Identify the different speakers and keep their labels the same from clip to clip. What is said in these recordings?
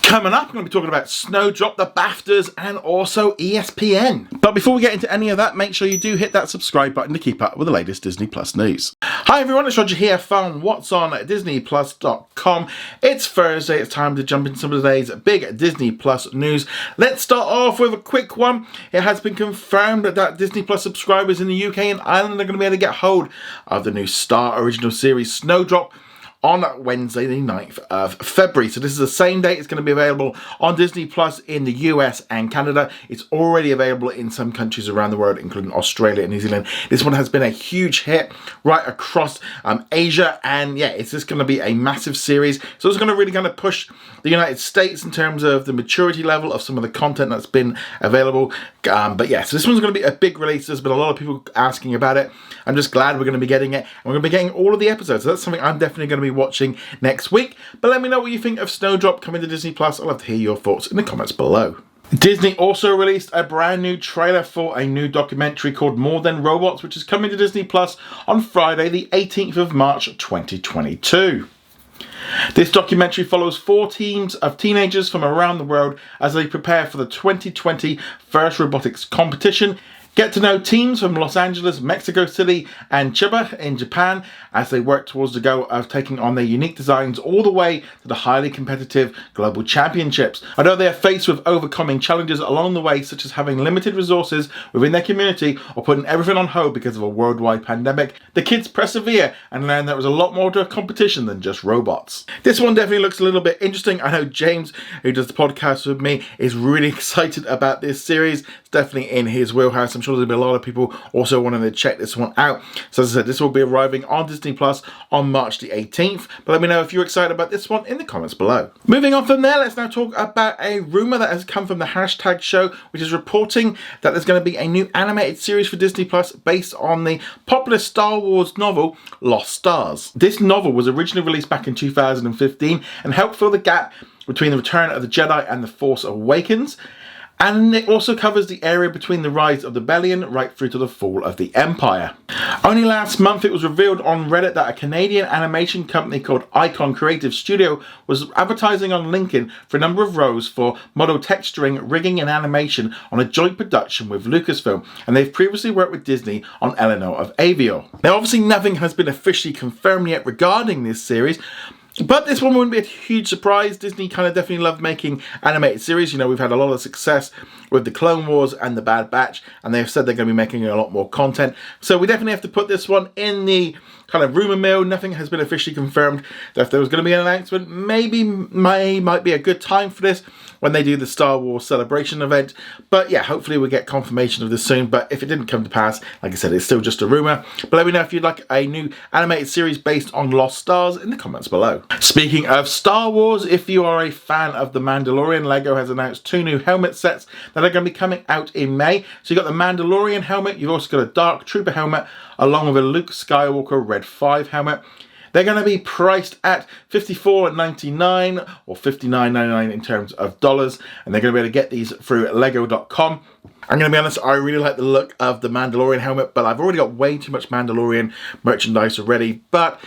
Speaker 1: Coming up, I'm going to be talking about Snowdrop, the BAFTAs, and also ESPN. But before we get into any of that, make sure you do hit that subscribe button to keep up with the latest Disney Plus news. Hi everyone, it's Roger here from What's On DisneyPlus.com. It's Thursday, it's time to jump into some of today's big Disney Plus news. Let's start off with a quick one. It has been confirmed that Disney Plus subscribers in the UK and Ireland are going to be able to get hold of the new Star original series Snowdrop on Wednesday the 9th of February. So this is the same date. It's going to be available on Disney Plus in the US and Canada. It's already available in some countries around the world, including Australia and New Zealand. This one has been a huge hit right across Asia, and yeah, it's just going to be a massive series. So it's going to really kind of push the United States in terms of the maturity level of some of the content that's been available. But yeah, so this one's going to be a big release. There's been a lot of people asking about it. I'm just glad we're going to be getting it, and we're going to be getting all of the episodes. So that's something I'm definitely going to be watching next week. But let me know what you think of Snowdrop coming to Disney Plus. I'd love to hear your thoughts in the comments below. Disney also released a brand new trailer for a new documentary called More Than Robots, which is coming to Disney Plus on Friday the 18th of March 2022. This documentary follows 4 teams of teenagers from around the world as they prepare for the 2020 First Robotics Competition. Get to know teams from Los Angeles, Mexico City and Chiba in Japan as they work towards the goal of taking on their unique designs all the way to the highly competitive global championships. Although they are faced with overcoming challenges along the way, such as having limited resources within their community or putting everything on hold because of a worldwide pandemic, the kids persevere and learn there was a lot more to a competition than just robots. This one definitely looks a little bit interesting. I know James, who does the podcast with me, is really excited about this series. It's definitely in his wheelhouse. I'm sure there'll be a lot of people also wanting to check this one out. So as I said, this will be arriving on Disney Plus on March the 18th. But let me know if you're excited about this one in the comments below. Moving on from there, let's now talk about a rumor that has come from the hashtag show, which is reporting that there's going to be a new animated series for Disney Plus based on the popular Star Wars novel Lost Stars. This novel was originally released back in 2015 and helped fill the gap between the Return of the Jedi and The Force Awakens. And it also covers the area between the rise of the rebellion right through to the fall of the Empire. Only last month it was revealed on Reddit that a Canadian animation company called Icon Creative Studio was advertising on LinkedIn for a number of roles for model texturing, rigging and animation on a joint production with Lucasfilm, and they've previously worked with Disney on Eleanor of Avior. Now obviously nothing has been officially confirmed yet regarding this series, but this one wouldn't be a huge surprise. Disney kind of definitely love making animated series. You know, we've had a lot of success with the Clone Wars and the Bad Batch, and they've said they're going to be making a lot more content. So we definitely have to put this one in the kind of rumor mill. Nothing has been officially confirmed. So if there was going to be an announcement, maybe might be a good time for this when they do the Star Wars Celebration event. But yeah, hopefully we'll get confirmation of this soon. But if it didn't come to pass, like I said, it's still just a rumor. But let me know if you'd like a new animated series based on Lost Stars in the comments below. Speaking of Star Wars, if you are a fan of The Mandalorian, LEGO has announced 2 new helmet sets that are going to be coming out in May. So you've got the Mandalorian helmet, you've also got a Dark Trooper helmet, along with a Luke Skywalker Red 5 helmet. They're going to be priced at $54.99 or $59.99 in terms of dollars, and they're going to be able to get these through lego.com. I'm going to be honest, I really like the look of the Mandalorian helmet, but I've already got way too much Mandalorian merchandise already, but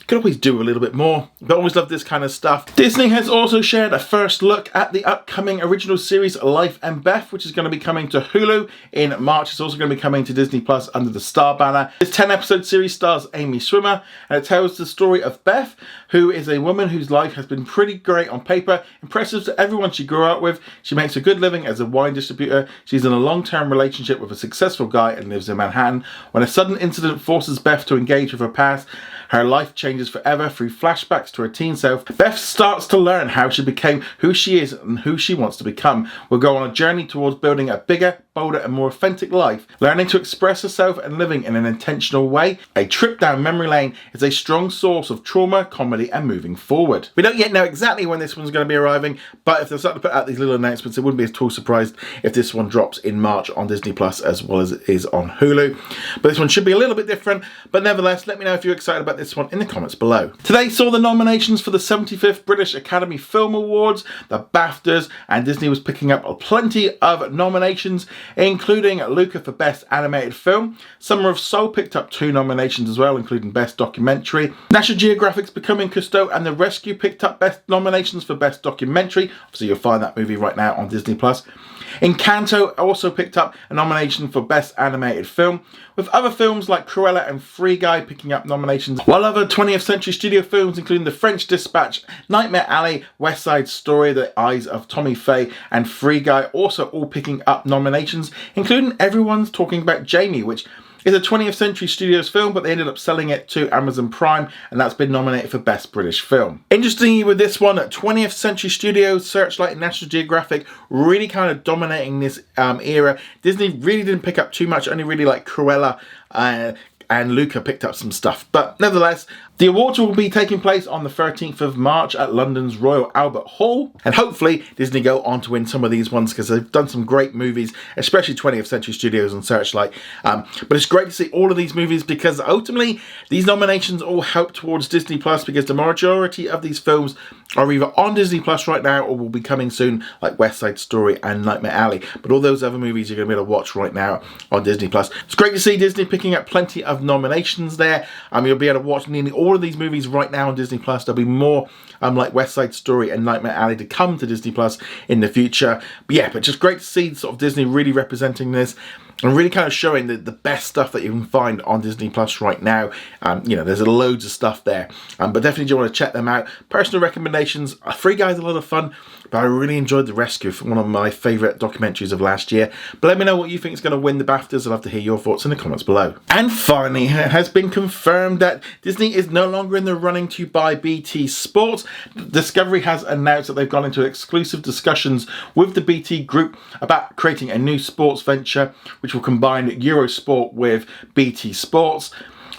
Speaker 1: could always do a little bit more. But always love this kind of stuff. Disney has also shared a first look at the upcoming original series Life and Beth, which is going to be coming to Hulu in March. It's also going to be coming to Disney Plus under the Star banner. This 10-episode series stars Amy Swimmer, and it tells the story of Beth, who is a woman whose life has been pretty great on paper, impressive to everyone she grew up with. She makes a good living as a wine distributor. She's in a long-term relationship with a successful guy and lives in Manhattan. When a sudden incident forces Beth to engage with her past, her life changes forever through flashbacks to her teen self. Beth starts to learn how she became who she is and who she wants to become. We'll go on a journey towards building a bigger, bolder and more authentic life, learning to express herself and living in an intentional way. A trip down memory lane is a strong source of trauma, comedy and moving forward. We don't yet know exactly when this one's going to be arriving, but if they're starting to put out these little announcements, it wouldn't be at all surprised if this one drops in March on Disney Plus as well as it is on Hulu. But this one should be a little bit different, but nevertheless, let me know if you're excited about this one in the comments below. Today saw the nominations for the 75th British Academy Film Awards, the BAFTAs, and Disney was picking up plenty of nominations. including Luca for Best Animated Film. Summer of Soul picked up 2 nominations as well, including Best Documentary. National Geographic's Becoming Cousteau and The Rescue picked up Best nominations for Best Documentary. Obviously, you'll find that movie right now on Disney+. Encanto also picked up a nomination for Best Animated Film, with other films like Cruella and Free Guy picking up nominations, while other 20th Century Studio films, including The French Dispatch, Nightmare Alley, West Side Story, The Eyes of Tommy Faye, and Free Guy also all picking up nominations, including Everyone's Talking About Jamie, which is a 20th Century Studios film, but they ended up selling it to Amazon Prime, and that's been nominated for Best British Film. Interestingly with this one, 20th Century Studios, Searchlight and National Geographic really kind of dominating this era. Disney really didn't pick up too much, only really like Cruella and Luca picked up some stuff. But nevertheless, the awards will be taking place on the 13th of March at London's Royal Albert Hall. And hopefully Disney go on to win some of these ones, because they've done some great movies, especially 20th Century Studios and Searchlight. But it's great to see all of these movies, because ultimately these nominations all help towards Disney+, because the majority of these films are either on Disney+ right now or will be coming soon, like West Side Story and Nightmare Alley. But all those other movies you're going to be able to watch right now on Disney+. It's great to see Disney picking up plenty of nominations there. You'll be able to watch nearly all of these movies right now on Disney+. There'll be more like West Side Story and Nightmare Alley to come to Disney+ in the future. But just great to see sort of Disney really representing this and really kind of showing the best stuff that you can find on Disney Plus right now. There's loads of stuff there, but definitely do want to check them out. Personal recommendations: Free Guy's a lot of fun, but I really enjoyed The Rescue, one of my favourite documentaries of last year. But let me know what you think is going to win the BAFTAs. I'd love to hear your thoughts in the comments below. And finally, it has been confirmed that Disney is no longer in the running to buy BT Sports. Discovery has announced that they've gone into exclusive discussions with the BT Group about creating a new sports venture, which will combine Eurosport with BT Sports.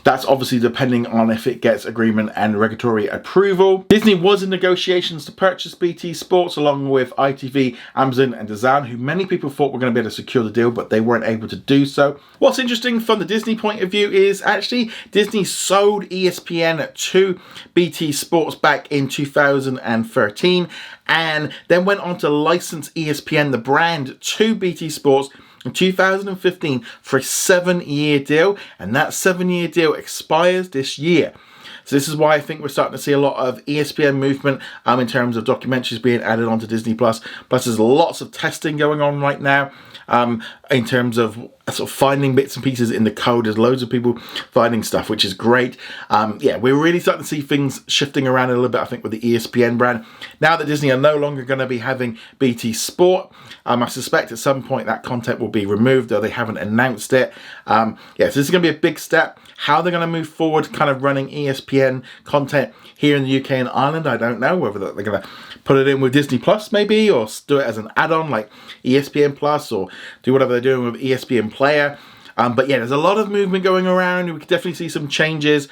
Speaker 1: That's obviously depending on if it gets agreement and regulatory approval. Disney was in negotiations to purchase BT Sports along with ITV, Amazon and DAZN, who many people thought were going to be able to secure the deal, but they weren't able to do so. What's interesting from the Disney point of view is actually Disney sold ESPN to BT Sports back in 2013 and then went on to license ESPN, the brand, to BT Sports in 2015 for a 7-year deal, and that 7-year deal expires this year. So this is why I think we're starting to see a lot of ESPN movement in terms of documentaries being added onto Disney+. Plus there's lots of testing going on right now in terms of sort of finding bits and pieces in the code. There's loads of people finding stuff, which is great. We're really starting to see things shifting around a little bit, I think, with the ESPN brand. Now that Disney are no longer going to be having BT Sport, I suspect at some point that content will be removed, though they haven't announced it. So this is going to be a big step. How they're going to move forward kind of running ESPN content here in the UK and Ireland, I don't know. Whether they're going to put it in with Disney Plus maybe, or do it as an add-on like ESPN Plus, or do whatever they're doing with ESPN Player. There's a lot of movement going around. We could definitely see some changes.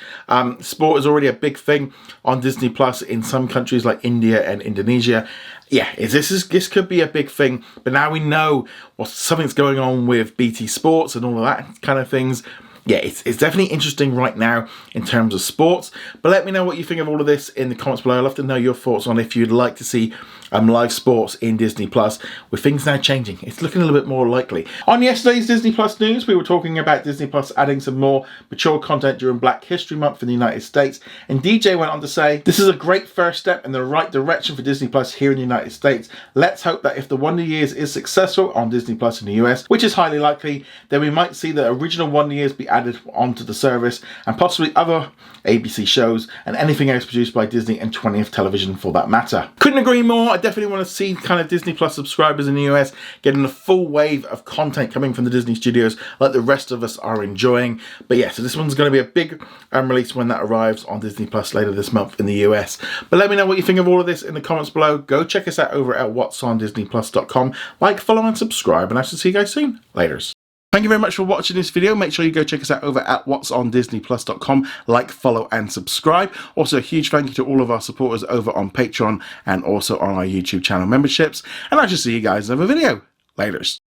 Speaker 1: Sport is already a big thing on Disney Plus in some countries like India and Indonesia. This could be a big thing, but now we know something's going on with BT Sports and all of that kind of things. It's definitely interesting right now in terms of sports. But let me know what you think of all of this in the comments below. I'd love to know your thoughts on if you'd like to see live sports in Disney Plus. With things now changing, it's looking a little bit more likely. On yesterday's Disney Plus news, we were talking about Disney Plus adding some more mature content during Black History Month in the United States. And DJ went on to say, "This is a great first step in the right direction for Disney Plus here in the United States. Let's hope that if the Wonder Years is successful on Disney Plus in the US, which is highly likely, then we might see the original Wonder Years be added onto the service, and possibly other ABC shows and anything else produced by Disney and 20th Television for that matter." Couldn't agree more. I definitely want to see kind of Disney Plus subscribers in the US getting a full wave of content coming from the Disney studios like the rest of us are enjoying. So this one's going to be a big release when that arrives on Disney Plus later this month in the US. But let me know what you think of all of this in the comments below. Go check us out over at whatsondisneyplus.com. Like, follow and subscribe, and I shall see you guys soon. Laters. Thank you very much for watching this video. Make sure you go check us out over at whatsondisneyplus.com. Like, follow and subscribe. Also, a huge thank you to all of our supporters over on Patreon and also on our YouTube channel memberships. And I shall see you guys in another video. Laters.